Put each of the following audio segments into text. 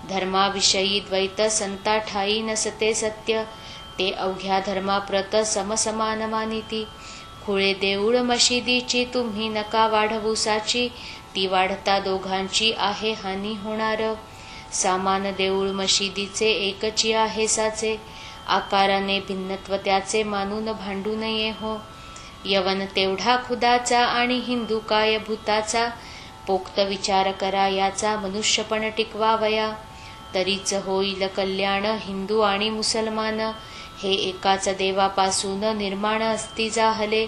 धर्माविषयी द्वैत संता ठाई नसते सत्य, ते अवघ्या धर्माप्रत समसमान मानिती. खुळे देऊळ मशिदीची तुम्ही नका वाढवू साची, ती वाढता दोघांची आहे हानी होणार. सामान देऊळ मशिदीचे एकची आहे साचे, आकाराने भिन्नत्व त्याचे मानून भांडू नये हो. यवन तेवढा खुदाचा आणि हिंदू काय भूताचा, पोक्त विचार करा याचा मनुष्यपण टिकवावया. तरीच होईल कल्याण हिंदू आणि मुसलमान, हे एकाच देवापासून निर्माण असती जाहले.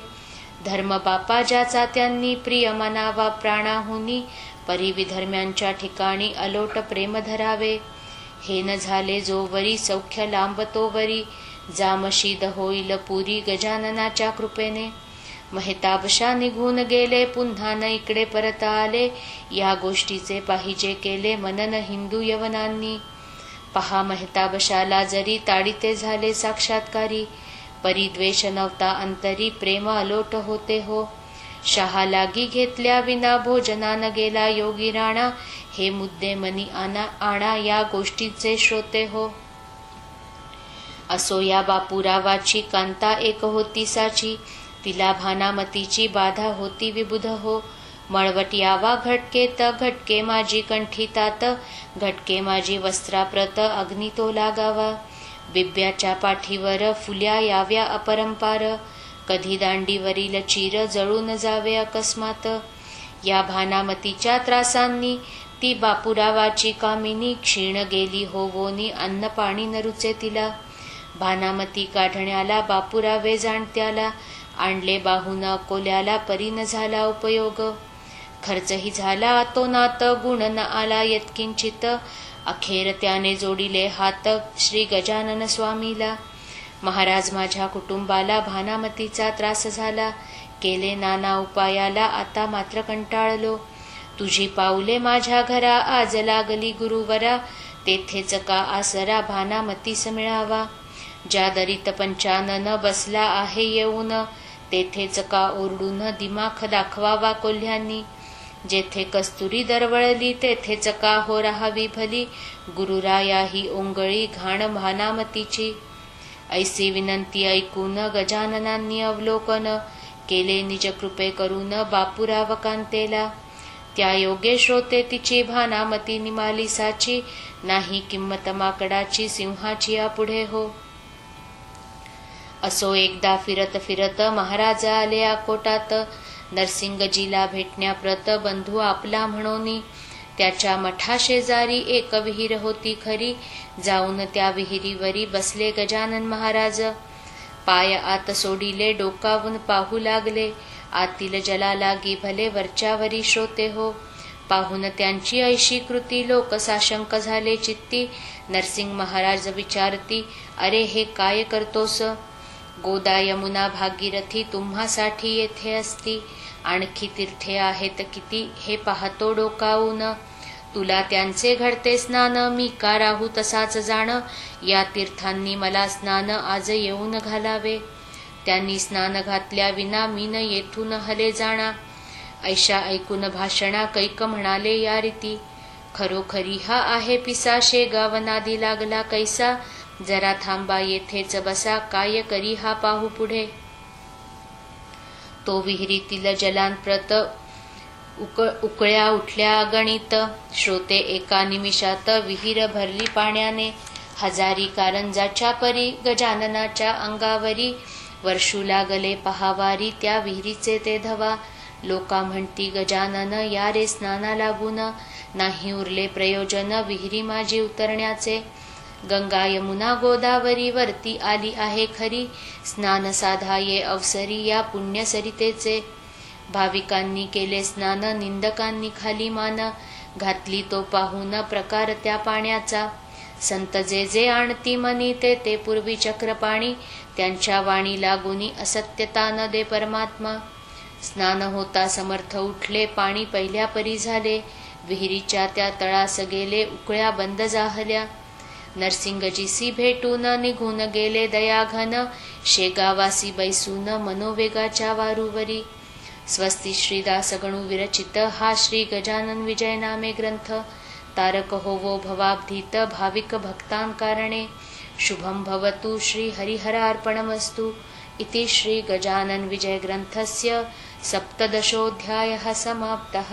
धर्म बापा ज्याचा त्यांनी प्रिय मनावा प्राणाहुनी, परी विधर्म्यांच्या ठिकाणी अलोट प्रेम धरावे. हे न झाले जोवरी सौख्य लांब तोवरी, जा मशीद होईल पुरी गजाननाच्या कृपेने. महताबशा निघून गेले पुन्हा न इकडे परत आले, या गोष्टीचे पाहिजे केले मनन हिंदू यवनांनी. पहा महताबशाला जरी ताडिते झाले साक्षात्कारी, परिद्वेष नव्हता अंतरी प्रेम अलोट होते हो. शहा लागी घेतल्या विना भोजनान गेला योगी राणा, हे मुद्दे मनी आणा या गोष्टीचे श्रोते हो. असो या बापूरावाची कांता एक होती साची, तिला भानामतीची बाधा होती विबुध हो. मळवट यावा घटकेत घटके माझी कंठीतात, घटके माझी वस्त्राप्रत अग्नी तो लागावा. बिब्याच्या पाठीवर फुल्या याव्या अपरंपार, कधी दांडीवरील चीर जळून जावे अकस्मात. या भानामतीच्या त्रासांनी ती बापूरावाची कामिनी, क्षीण गेली होवोनी अन्न पाणी न रुचे तिला. भानामती काढण्याला बापूरावे जाणत्याला, आणले बाहून अकोल्याला परी न झाला उपयोग. खर्चही झाला अतोनात गुण न आला यत्किंचित, अखेर त्याने जोडिले हात श्री गजानन स्वामीला. महाराज माझ्या कुटुंबाला भानामतीचा त्रास झाला, केले नाना उपायाला आता मात्र कंटाळलो. तुझी पाऊले माझ्या घरा आज लागली गुरुवरा, तेथेच का आसरा भानामतीस मिळावा. ज्या दरीत पंचानन बसला आहे येऊन, तेथेच का ओरडून दिमाख दाखवावा कोल्ह्यांनी. जेथे कस्तुरी दरवळली तेथेच का हो राहावी भली, गुरुराया ही ओंगळी घाण भानामतीची. ऐसी विनंती ऐकून गजाननांनी अवलोकन, केले निज कृपे करून बापूराव कांतेला. त्या योगे श्रोते तिची भानामती निमाली साची, नाही किंमत माकडाची सिंहाची यापुढे हो. असो एकदा फिरत फिरत महाराज आले अकोटात, नरसिंगजीला भेटण्याप्रत बंधू आपला म्हणोनी. त्याच्या मठाशेजारी एक विहीर होती खरी, जाऊन त्या विहिरीवरी बसले गजानन महाराज. पाय आत सोडिले डोकावून पाहू लागले, आतील जला लागी भले वरच्यावरी श्रोते हो. पाहून त्यांची ऐशी कृती लोक साशंक झाले चित्ती. नरसिंग महाराज विचारती, अरे हे काय करतोस. गोदा यमुना भागीरथी तुम्हासाठी येथे असती, आणखी तीर्थे आहेत किती हे पाहतो डोकावून. तुला त्यांचे घडते स्नान, मी का राहू तसाच जाण, या तीर्थांनी मला स्नान आज येऊन घालावे. त्यांनी स्नान घातल्या विना मी न येथून हले जाणा. ऐशा ऐकून भाषणा कैक म्हणाले या रीती, खरोखरी हा आहे पिसाशे गावनादी लागला कैसा, जरा थांबा येथेच बसा, काय करी हा पाहू पुढे. तो विहिरीतील जलांप्रत उकळ्या उठल्या अगणित, श्रोते एका निमिषात विहीर भरली पाण्याने. हजारी कारंजाच्या परी गजाननाच्या अंगावरी, वर्षू लागले पहावारी त्या विहिरीचे ते धवा. लोका म्हणती गजानन या रे स्नाना लागून, नाही उरले प्रयोजन विहिरी माझी उतरण्याचे. गंगा यमुना गोदावरी वरती आली आहे खरी, स्नान साधाये अवसरी या पुण्य सरितेचे. भाविकांनी केले स्नान, निंदकांनी खाली मान, घातली तो पाहून प्रकार त्या पाण्याचा. संत जे जे आणती मनी ते ते पूर्वी चक्रपाणी, त्यांच्या वाणी लागुनी असत्यता न दे परमात्मा. स्नान होता समर्थ उठले, पाणी पहिल्या परी झाले, विहिरीच्या त्या तळास गेले, उकळ्या बंद जाहल्या. नरसिंगजीसी भेटून निघून गेले दयाघन, शेगावासी बैसून मनोवेगाच्या वारूवरी. स्वस्ती श्रीदास गणू विरचित हा श्री गजानन विजय नामे ग्रंथ. तारक होवो भवाब्धीत भाविक भक्तां कारणे शुभं भवतु श्री हरिहरार्पणमस्तु इति श्री गजानन विजय ग्रंथस्य 17ोऽध्यायः समाप्तः।